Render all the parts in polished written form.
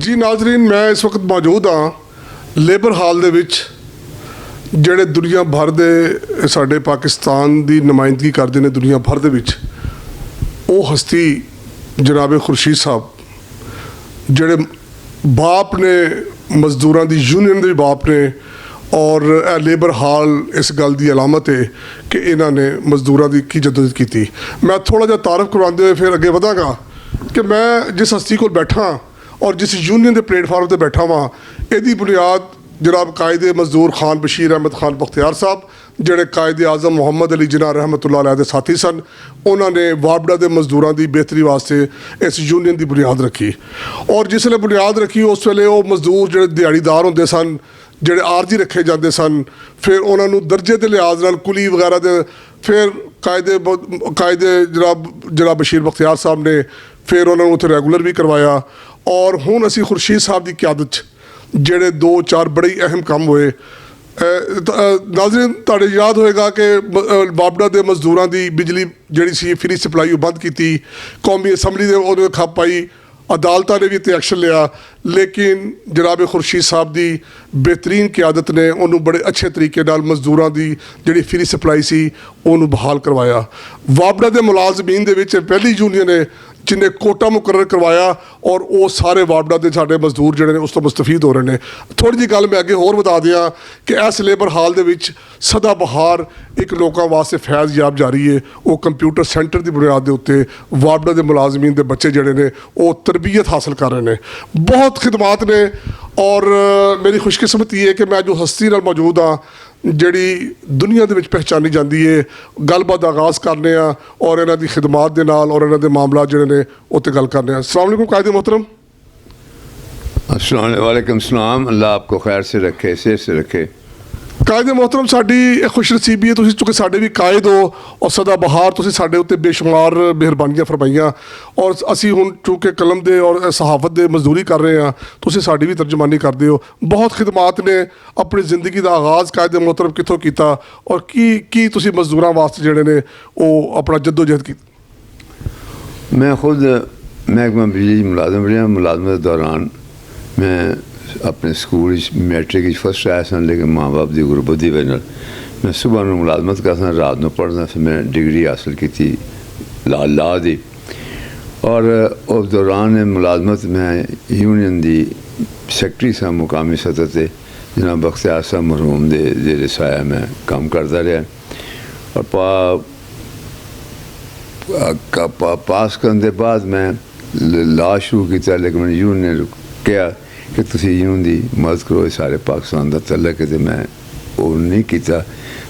जी नाजरीन, मैं इस वक्त मौजूद हाँ लेबर हाल दे विच ਜਿਹੜੇ ਦੁਨੀਆ ਭਰ ਦੇ ਸਾਡੇ ਪਾਕਿਸਤਾਨ ਦੀ ਨੁਮਾਇੰਦਗੀ ਕਰਦੇ ਨੇ ਦੁਨੀਆ ਭਰ ਦੇ ਵਿੱਚ ਉਹ ਹਸਤੀ ਜਨਾਬ ਖੁਰਸ਼ੀਦ ਸਾਹਿਬ ਜਿਹੜੇ ਬਾਪ ਨੇ ਮਜ਼ਦੂਰਾਂ ਦੀ ਯੂਨੀਅਨ ਦੇ ਬਾਪ ਨੇ ਔਰ ਇਹ ਲੇਬਰ ਹਾਲ ਇਸ ਗੱਲ ਦੀ ਅਲਾਮਤ ਹੈ ਕਿ ਇਹਨਾਂ ਨੇ ਮਜ਼ਦੂਰਾਂ ਦੀ ਕੀ ਜਦੋਜਹਿਦ ਕੀਤੀ। ਮੈਂ ਥੋੜਾ ਜਿਹਾ ਤਾਰਫ ਕਰਵਾਉਂਦੇ ਹੋਏ ਫਿਰ ਅੱਗੇ ਵਧਾਂਗਾ ਕਿ ਮੈਂ ਜਿਸ ਹਸਤੀ ਕੋਲ ਬੈਠਾ ਔਰ ਜਿਸ ਯੂਨੀਅਨ ਦੇ ਪਲੇਟਫਾਰਮ ਤੇ ਬੈਠਾ ਵਾਂ ਇਹਦੀ ਬੁਨਿਆਦ जनाब कायदे मजदूर खान बशीर अहमद खान बख्तियार साहब ਜਿਹੜੇ कायदे आजम मुहम्मद अली जिन्ना रहमतुल्लाह अलैह ਦੇ ਸਾਥੀ ਸਨ, ਉਹਨਾਂ ਨੇ ਵਾਪਡਾ ਦੇ ਮਜ਼ਦੂਰਾਂ ਦੀ ਬਿਹਤਰੀ ਵਾਸਤੇ ਇਸ ਯੂਨੀਅਨ ਦੀ ਬੁਨਿਆਦ ਰੱਖੀ ਔਰ ਜਿਸ ਵੇਲੇ ਬੁਨਿਆਦ ਰੱਖੀ ਉਸ ਵੇਲੇ ਉਹ ਮਜ਼ਦੂਰ ਜਿਹੜੇ ਦਿਹਾੜੀਦਾਰ ਹੁੰਦੇ ਸਨ, ਜਿਹੜੇ ਆਰਜੀ ਰੱਖੇ ਜਾਂਦੇ ਸਨ, ਫਿਰ ਉਹਨਾਂ ਨੂੰ ਦਰਜੇ ਦੇ ਲਿਹਾਜ਼ ਨਾਲ ਕੁਲੀ ਵਗੈਰਾ ਦੇ ਫਿਰ ਕਾਇਦੇ ਜਨਾਬ ਬਸ਼ੀਰ ਬਖਤਿਆਰ ਸਾਹਿਬ ਨੇ ਫਿਰ ਉਹਨਾਂ ਨੂੰ ਉੱਥੇ ਰੈਗੂਲਰ ਵੀ ਕਰਵਾਇਆ ਔਰ ਹੁਣ ਅਸੀਂ ਖੁਰਸ਼ੀਦ ਸਾਹਿਬ ਦੀ ਕਿਆਦਤ 'ਚ ਜਿਹੜੇ 2-4 बड़े ही अहम काम होए। नाज़रीन तुहाडे याद होएगा कि वापडा के मजदूरों की बिजली जिहड़ी सी फ्री सप्लाई बंद की, कौमी असैंबली ने उहदे खप पाई, अदालतां ने भी इत्ते एक्शन लिया, लेकिन जनाब खुर्शीद साहब की बेहतरीन क्यादत ने उन्होंने बड़े अच्छे तरीके नाल मजदूरों की जिहड़ी फ्री सप्लाई सी उन्होंने बहाल करवाया। वापडा के मुलाजमीन दे विच पहली यूनियन है जिन्हें कोटा मुकर्रर करवाया और वो सारे वापडा के साढ़े मजदूर जोड़े ने उस तो मुस्तफीद हो रहे हैं। थोड़ी जी गल मैं अगे होर बता दियाँ कि इस लेबर हाल दे विच सदा बहार एक लोगों वास्ते फैज़ याब जारी है। वो कंप्यूटर सेंटर की बुनियाद के उत्ते वापडा के मुलाजमीन के बच्चे जोड़े ने वो तरबियत हासिल कर रहे हैं। बहुत खिदमात ने और मेरी खुशकिस्मती है कि मैं जो हस्ती नाल मौजूद हाँ ਜਿਹੜੀ ਦੁਨੀਆ ਦੇ ਵਿੱਚ ਪਹਿਚਾਨੀ ਜਾਂਦੀ ਹੈ। ਗੱਲਬਾਤ ਦਾ ਆਗਾਜ਼ ਕਰਨੇ ਆ ਔਰ ਇਹਨਾਂ ਦੀ ਖਿਦਮਾਤ ਦੇ ਨਾਲ ਔਰ ਇਹਨਾਂ ਦੇ ਮਾਮਲਾ ਜਿਹੜੇ ਨੇ ਉੱਤੇ ਗੱਲ ਕਰਨੇ ਆ। अस्सलाम वालेकुम कायदे मोहतरम। अस्सलाम वालेकुम सलाम, अल्लाह आपको खैर से रखे, सेहत से रखे। कायदे मोहतरम साडी खुशनसीबी है तुसीं चूँकि साडे भी कायद हो और सदा बहार तुसीं साडे उत्ते बेशुमार मेहरबानियां फरमाइयां और असीं हुण चूँकि कलम दे और सहाफत दे मजदूरी कर रहे हैं, तुसीं साडी भी तर्जमानी करदे हो। बहुत खिदमात ने अपनी जिंदगी का आगाज़ कायदे मोहतरम कित्थों कीता और की तुसीं मजदूरां वास्ते जिहड़े ने वो अपना जद्दोजहद की। मैं खुद महकमा बिजली मुलाजम रहा। मुलाजमत के दौरान मैं अपने स्कूल मैट्रिक फर्स्ट आया सन, लेकिन माँ बाप की गुरबत की वजह मैं सुबह में मुलाजमत करता, रात में पढ़ना। फिर मैं डिग्री हासिल की थी ला दी और उस दौरान मुलाजमत में यूनियन की सैकटरी सा मुकामी सतह से जनाब बख्तियार साहब मरहूम दे जेरे साया मैं काम करता रहा और पास करने के बाद मैं ला शुरू किया, लेकिन मैंने यूनियन ने कहा कि तुसी यूं दी मदद करो, सारे पाकिस्तान का तलक है। तो मैं वो नहीं किया।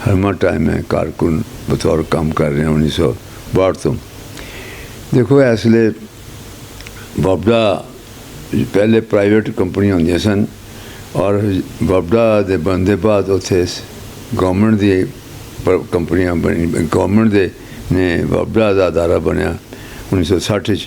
हरमा टाइम मैं कारकुन बतौर काम कर रहा 1962 तो। देखो इसलिए वापडा पहले प्राइवेट कंपनियां होंदियां सन और वापडा दे बनने बाद उत्थे गवर्नमेंट दी कंपनियां बनी, गवर्नमेंट दे ने वापडा का अदारा बनया 1960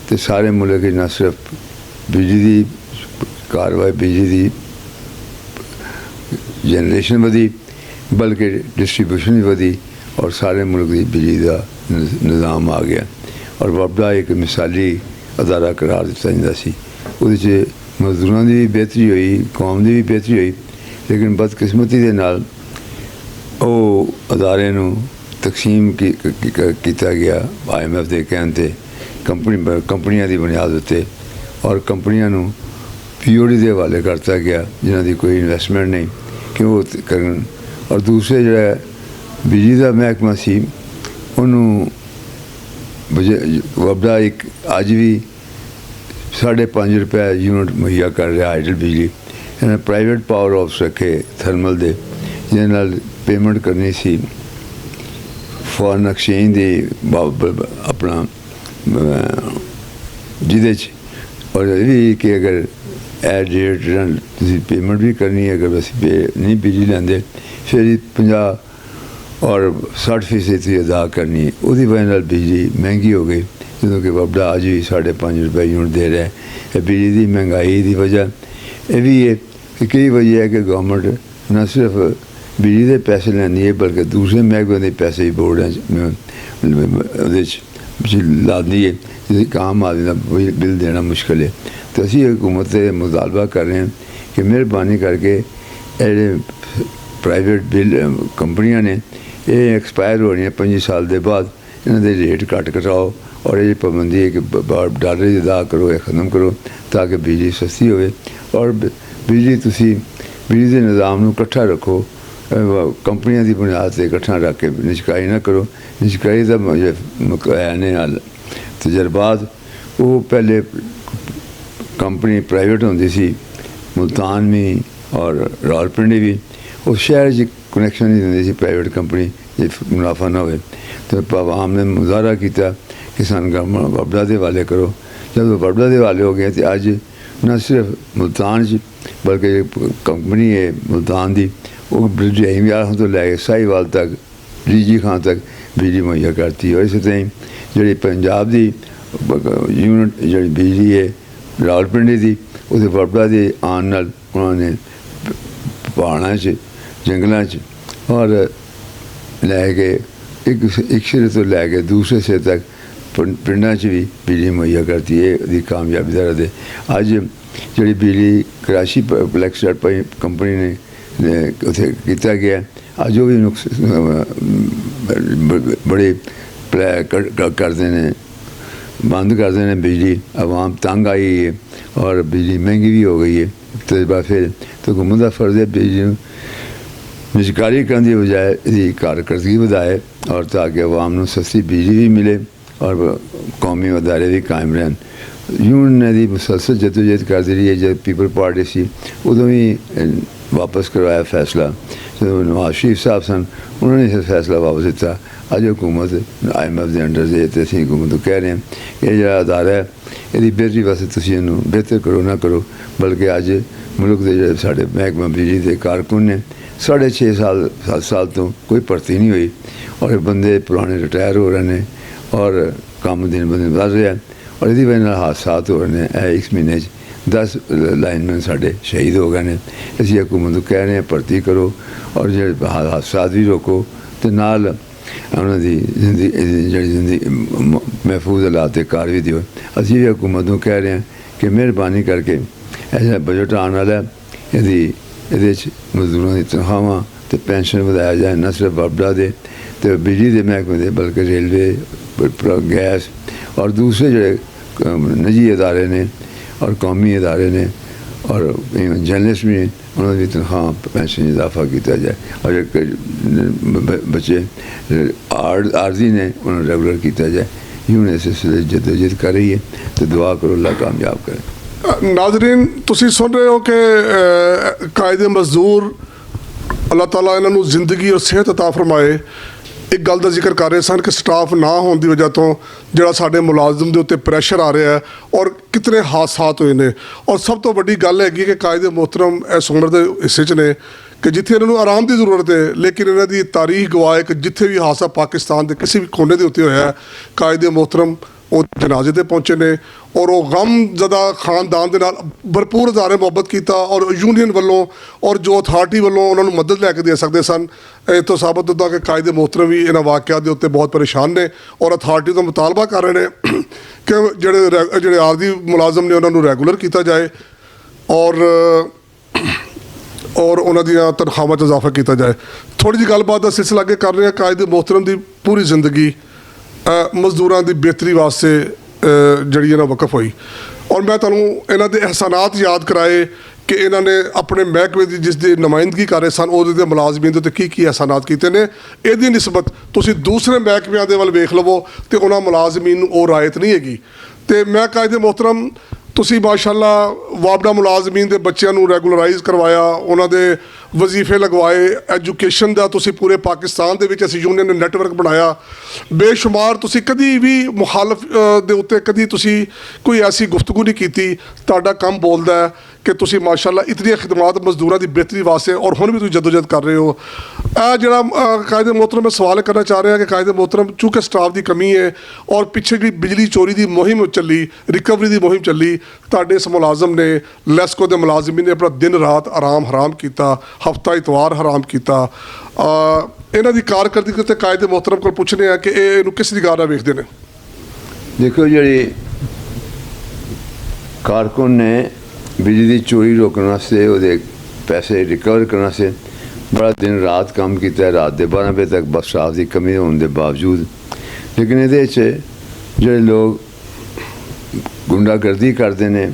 तो सारे मुल्क न सिर्फ बिजली की कार्रवाई, बिजली की जनरेशन वधी बल्कि डिस्ट्रीब्यूशन भी वधी और सारे मुल्क की बिजली का निज़ाम आ गया और वापडा एक मिसाली अदारा करार दिता जाता सी। उहदे मजदूरों की भी बेहतरी हुई, कौम की भी बेहतरी हुई, लेकिन बदकिस्मती के नाल वो अदारे नूं तकसीम किया गया IMF के कहने ते कंपनियां की बुनियाद उत्ते और कंपनियां नूं POD के हवाले करता गया जिन्हों की कोई इन्वेस्टमेंट नहीं कि वो करन। और दूसरे जो बिजली का महकमा सी उन्होंने वापडा एक अज भी 5.5 रुपये यूनिट मुहैया कर रहा हाइडल बिजली। इन्हें प्राइवेट पावर हाउस रखे थर्मल दे जिन्हें पेमेंट करनी सी फॉरन एक्सचेंज की अपना जिदे और भी कि अगर एट डेट पेमेंट भी करनी है, अगर असी पे नहीं बिजली लेंदे फिर 50 और 60% अदा करनी है। उसकी वजह बिजली महंगी हो गई, जो कि वापडा अज भी 5.5 रुपये यूनिट दे रहा है। बिजली की महंगाई की वजह यह भी है कि कई वजह है कि गवर्नमेंट न सिर्फ बिजली के पैसे लैंदी है बल्कि दूसरे महकमे के पैसे भी बोर्ड ਲਾਦੀ ਹੈ ਜਿਹਦੇ ਕਿ ਆਮ ਆਦਮੀ ਦਾ ਬਿੱਲ ਦੇਣਾ ਮੁਸ਼ਕਿਲ ਹੈ। तो असी हुकूमत से मुतालबा कर रहे हैं कि मेहरबानी करके ये प्राइवेट बिल कंपनियां ने ये एक्सपायर हो रही हैं 25 साल के बाद इन्हों के रेट घट घटाओ और ये पाबंदी है कि डॉलर अदा करो या ख़त्म करो ताकि बिजली सस्ती हो और बिजली तुसी बिजली के निज़ाम को इकट्ठा रखो कंपनियों की बुनियाद से इकट्ठा रख के निजकाई ना करो। निजकाई का है ने तजर्बात वो पहले कंपनी प्राइवेट होंदी सी मुल्तान में और रावलपिंडी भी उस शहर कनैक्शन नहीं देंदी सी प्राइवेट कंपनी जे मुनाफा ना हो। तो आवाम ने मुजाहरा किया कि सन गवर्नमेंट वफड़ा के हवाले करो। जब वफड़ा के हवाले हो गया तो अज न सिर्फ मुल्तान बल्कि कंपनी है मुल्तान की वो ब्रह्म तो लैके साहिवाल तक रीजी खान तक बिजली मुहैया करती है। और इस तरह जी पंजाब की यूनिट जी बिजली है रावलपिंडी की उस वफड़ा के आने नाल उन्होंने पहाड़ों जंगलों और लैके एक सिरे तो लैके दूसरे सिरे तक पिंडों भी बिजली मुहैया करती है। उसकी कामयाबी दर दे अज जी बिजली कराची इलैक्ट्रिसिटी कंपनी ने उसे किया गया अज वो भी बड़े करते हैं बंद कर देने बिजली आवाम तंग आई है और बिजली महंगी भी हो गई है। तो इस बार फिर तो हुकूमत का फर्ज है बिजली निजकारी करने की बजाय इसकी कारकर्दगी बढ़ाए और ताकि आवाम को सस्ती बिजली भी मिले और कौमी अदारे भी कायम रहन। यूनियन ने मुसलसल जदोजहद करती रही है। जब पीपल पार्टी सी उदों भी वापस करवाया फैसला जो नवाज शरीफ साहब सन उन्होंने इस फैसला वापस दिता। अज हुकूमत IMF के अंडर से तो असी हुकूमत को कह रहे हैं ये जो अदारा है यदि बेहतरी वास्ते तुम इनू बेहतर करो ना करो बल्कि अज मुल्क के जो साढ़े महकमा बिजली के कारकुन ने 6.5 साल 7 साल तो कोई भर्ती नहीं हुई और बंदे पुराने रिटायर हो रहे हैं और काम दिन ब दिन बढ़ रहा है और यदि वजह हादसा हो रहे हैं। इस महीने 10 लाइनमैन साढ़े शहीद हो गए हैं। असी हुकूमत को कह रहे हैं भर्ती करो और जो हादसा भी रोको तो नाल उन्होंने जिंदगी महफूज हालात कार भी दियो। असी भी हुकूमत को कह रहे हैं कि मेहरबानी करके ऐसा बजट आने वाला है यदि ये मजदूरों की तनख्वाह तो पेंशन बढ़ाया जाए न सिर्फ वफड़ा दे तो बिजली के महकमे दे बल्कि रेलवे गैस और दूसरे जो निजी अदारे ने और कौमी अदारे ने और जर्नलिस्ट भी उन्होंने भी तनख्वाह पेंशन इजाफा किया जाए और बच्चे आर्जी ने उन्होंने रेगुलर किया जाए। यूनियन इस सिलसिले जदोजहद कर रही है तो दुआ करो अल्लाह कामयाब करे। नाजरीन तुसी सुन रहे हो कि कायदे मजदूर अल्लाह ताला इन्हों जिंदगी और सेहत अता फरमाए एक गल का जिक्र कर रहे सन कि स्टाफ ना होने की वजह तो जोड़ा साढ़े मुलाजम के उत्ते प्रैशर आ रहा है और कितने हादसात हुए हैं। और सब तो वड्डी गल हैगी कि कायदे मोहतरम इस उम्र के हिस्से च ने कि जिथे इन्होंने आराम की जरूरत है लेकिन इन्हों की तारीख गवाए कि जिथे भी हादसा पाकिस्तान के किसी भी कोने के उत्ते होया कायदे मोहतरम वो जनाजे ते पहुँचे ने और वो गमज़दा खानदान के नाल भरपूर अदारे मुहब्बत किया और यूनीयन वालों और जो अथॉरिटी वालों उन्होंने मदद लैके दे सकते सन। इस तो साबित होता कि कायदे मोहतरम भी इन्होंने वाक़यात के उत्ते बहुत परेशान ने और अथॉरिटी तो मुतालबा कर रहे हैं कि जोड़े आरजी मुलाजम ने उन्होंने रेगूलर किया जाए और उन्होंने तनख्वाहां च इजाफा किया जाए। थोड़ी जी गलबात का सिलसिला अगे कर रहे हैं। कायदे मोहतरम की पूरी जिंदगी मजदूरों की बेहतरी वास्ते जड़ी ना वकफ हुई और मैं तुहानूं इन्हां दे एहसानात याद कराए कि इन्होंने अपने महकमे की जिसकी नुमाइंदगी कर रहे सन उहदे मुलाजमीन के उत्ते की एहसानात किए हैं। इहदी निस्बत तुसीं दूसरे महकमिਆਂ ਦੇ ਵੱਲ ਵੇਖ लवो तो उन्होंने मुलाजमीन नूं ਉਹ रायत नहीं हैगी। तो मैं कायदे मोहतरम ਤੁਸੀਂ माशाअल्लाह वापडा मुलाजमीन के बच्चों को रैगूलराइज करवाया उन्होंने वजीफे लगवाए एजुकेशन का तुसी पूरे पाकिस्तान के विच असीं यूनियन ने नैटवर्क बनाया बेशुमार तुसी कदी भी मुखालफ दे उत्ते कदी तुसी कोई ऐसी गुफ्तगू नहीं की। तुहाडा काम बोलदा है कि तुसी माशाअल्लाह इतनी खिदमात मजदूरों की बेहतरी वास्ते और हुण भी तुसीं जदोजहद कर रहे हो। जिहड़ा कायदे मोहतरम मैं सवाल करना चाह रहा कि कायदे मोहतरम चूँकि स्टाफ की कमी है और पिछे जी बिजली चोरी की मुहिम चली रिकवरी की मुहिम चली तुहाडे इस मुलाजम ने लैस्को के मुलाजमीन ने अपना दिन रात आराम हराम किया हफ्ता इतवार हराम किया। इन्हां दी कारकरदगी ते कायदे मोहतरम को पूछने कि इहनूं किस निगाह नाल वेखदे ने। ਦੇਖੋ ਜਿਹੜੀ ਕਾਰਕੁਨ ਨੇ ਬਿਜਲੀ ਦੀ ਚੋਰੀ ਰੋਕਣ ਵਾਸਤੇ ਉਹਦੇ ਪੈਸੇ ਰਿਕਵਰ ਕਰਨ ਵਾਸਤੇ ਬੜਾ ਦਿਨ ਰਾਤ ਕੰਮ ਕੀਤਾ, ਰਾਤ ਦੇ 12 ਵਜੇ ਤੱਕ ਬਸ ਸਟਾਫ ਦੀ ਕਮੀ ਹੋਣ ਦੇ ਬਾਵਜੂਦ। ਲੇਕਿਨ ਇਹਦੇ 'ਚ ਜਿਹੜੇ ਲੋਕ ਗੁੰਡਾਗਰਦੀ ਕਰਦੇ ਨੇ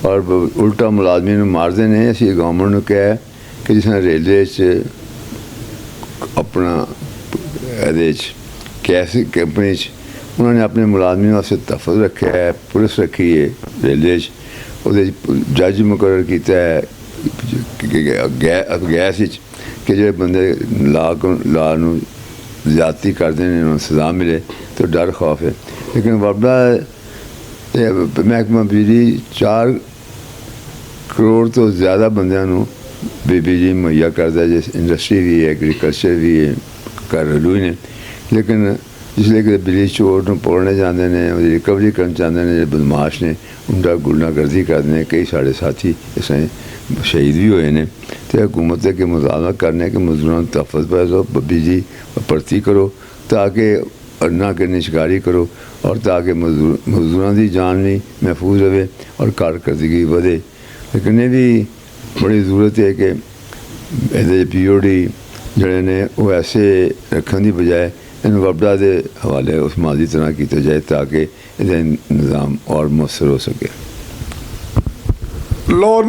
ਔਰ ਉਲਟਾ ਮੁਲਾਜ਼ਮੀ ਨੂੰ ਮਾਰਦੇ ਨੇ, ਅਸੀਂ ਗਵਰਨਮੈਂਟ ਨੂੰ ਕਿਹਾ ਕਿ ਜਿਸ ਤਰ੍ਹਾਂ ਰੇਲਵੇ 'ਚ ਆਪਣਾ ਇਹਦੇ 'ਚ ਕੈਸੀ ਕੰਪਨੀ 'ਚ ਉਹਨਾਂ ਨੇ ਆਪਣੇ ਮੁਲਾਜ਼ਮੀ ਵਾਸਤੇ ਤਹਫ਼ੁਜ਼ ਰੱਖਿਆ ਹੈ, ਪੁਲਿਸ ਰੱਖੀ ਹੈ ਰੇਲਵੇ 'ਚ, ਉਹਦੇ 'ਚ ਜੱਜ ਮੁਕਰਰ ਕੀਤਾ ਹੈ ਗੈਸ ਵਿੱਚ ਕਿ ਜਿਹੜੇ ਬੰਦੇ ਲਾ ਨੂੰ ਜ਼ਿਆਦਤੀ ਕਰਦੇ ਨੇ ਉਹਨਾਂ ਨੂੰ ਸਜ਼ਾ ਮਿਲੇ ਤਾਂ ਡਰ ਖੌਫ ਹੈ। ਲੇਕਿਨ ਵੱਡਾ ਮਹਿਕਮਾ ਬਿਜਲੀ 4 ਕਰੋੜ ਤੋਂ ਜ਼ਿਆਦਾ ਬੰਦਿਆਂ ਨੂੰ ਬਿਜਲੀ ਮੁਹੱਈਆ ਕਰਦਾ, ਜਿਸ ਇੰਡਸਟਰੀ ਵੀ ਹੈ, ਐਗਰੀਕਲਚਰ ਵੀ ਹੈ, ਘਰੇਲੂ ਨੇ। ਲੇਕਿਨ ਜਿਸਲੇ ਕਿ ਬਿਜਲੀ ਚੋਰ ਨੂੰ ਪਕੜਨੇ ਜਾਂਦੇ ਨੇ, ਉਹਦੀ ਰਿਕਵਰੀ ਕਰਨ ਚਾਹੁੰਦੇ ਨੇ, ਜਿਹੜੇ ਬਦਮਾਸ਼ ਨੇ ਉਹਨਾਂ ਗੁੰਡਾਗਰਦੀ ਕਰਦੇ ਨੇ, ਕਈ ਸਾਡੇ ਸਾਥੀ ਇਸ ਤਰ੍ਹਾਂ ਸ਼ਹੀਦ ਵੀ ਹੋਏ ਨੇ। ਅਤੇ ਹਕੂਮਤ ਅੱਗੇ ਮੁਜ਼ਾਹਰਾ ਕਰਨੇ ਕਿ ਮਜ਼ਦੂਰਾਂ ਨੂੰ ਤਹਫ਼ੁਜ਼ ਪੈਸੋ ਬਿਜਲੀ ਭਰਤੀ ਕਰੋ ਤਾਂ ਕਿ ਨਾ ਕਿ ਨਿਸ਼ਕਾਰੀ ਕਰੋ ਔਰ ਤਾਂ ਕਿ ਮਜ਼ਦੂਰਾਂ ਦੀ ਜਾਨ ਵੀ ਮਹਿਫੂਜ਼ ਰਹੇ ਔਰ ਕਾਰਕਰਦਗੀ ਵਧੇ। ਲੇਕਿਨ ਇਹ ਵੀ ਬੜੀ ਜ਼ਰੂਰਤ ਹੈ ਕਿ ਇਹਦੇ POD ਜਿਹੜੇ ਨੇ ਉਹ ਐਸੇ ਰੱਖਣ ਦੀ ਬਜਾਏ ਇਹਨੂੰ ਵਬਡਾ ਦੇ ਹਵਾਲੇ ਉਸ ਮਾਦੀ ਤਰ੍ਹਾਂ ਕੀਤਾ ਜਾਏ ਤਾਂ ਕਿ ਇਹਦਾ ਨਿਜ਼ਾਮ ਔਰ ਮੁਅੱਸਰ ਹੋ ਸਕੇ। ਲੋ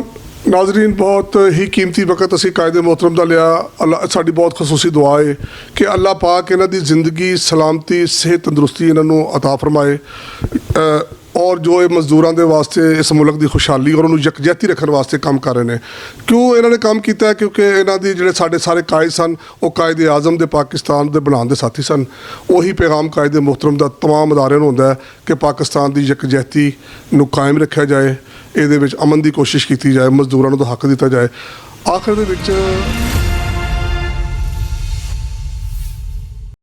ਨਾਜ਼ਰੀਨ, ਬਹੁਤ ਹੀ ਕੀਮਤੀ ਵਕਤ ਅਸੀਂ ਕਾਇਦੇ ਮੁਹਤਰਮ ਦਾ ਲਿਆ। ਅੱਲਾ ਸਾਡੀ ਬਹੁਤ ਖਸੂਸੀ ਦੁਆ ਹੈ ਕਿ ਅੱਲਾ ਪਾਕ ਇਹਨਾਂ ਦੀ ਜ਼ਿੰਦਗੀ, ਸਲਾਮਤੀ, ਸਿਹਤ, ਤੰਦਰੁਸਤੀ ਇਹਨਾਂ ਨੂੰ ਅਤਾ ਫਰਮਾਏ ਔਰ ਜੋ ਇਹ ਮਜ਼ਦੂਰਾਂ ਦੇ ਵਾਸਤੇ ਇਸ ਮੁਲਕ ਦੀ ਖੁਸ਼ਹਾਲੀ ਔਰ ਉਹਨੂੰ ਯਕਜਹਿਤੀ ਰੱਖਣ ਵਾਸਤੇ ਕੰਮ ਕਰ ਰਹੇ ਨੇ। ਕਿਉਂ ਇਹਨਾਂ ਨੇ ਕੰਮ ਕੀਤਾ ਹੈ? ਕਿਉਂਕਿ ਇਹਨਾਂ ਦੀ ਜਿਹੜੇ ਸਾਡੇ ਸਾਰੇ ਕਾਇਦ ਸਨ ਉਹ ਕਾਇਦੇ ਆਜ਼ਮ ਦੇ ਪਾਕਿਸਤਾਨ ਦੇ ਬਣਾਉਣ ਦੇ ਸਾਥੀ ਸਨ। ਉਹੀ ਪੈਗਾਮ ਕਾਇਦੇ ਮੁਹਤਰਮ ਦਾ ਤਮਾਮ ਅਦਾਰਿਆਂ ਨੂੰ ਹੁੰਦਾ ਹੈ ਕਿ ਪਾਕਿਸਤਾਨ ਦੀ ਯਕਜਹਿਤੀ ਨੂੰ ਕਾਇਮ ਰੱਖਿਆ ਜਾਏ, ਇਹਦੇ ਵਿੱਚ ਅਮਨ ਦੀ ਕੋਸ਼ਿਸ਼ ਕੀਤੀ ਜਾਏ, ਮਜ਼ਦੂਰਾਂ ਨੂੰ ਤਾਂ ਹੱਕ ਦਿੱਤਾ ਜਾਏ। ਆਖਰ ਦੇ ਵਿੱਚ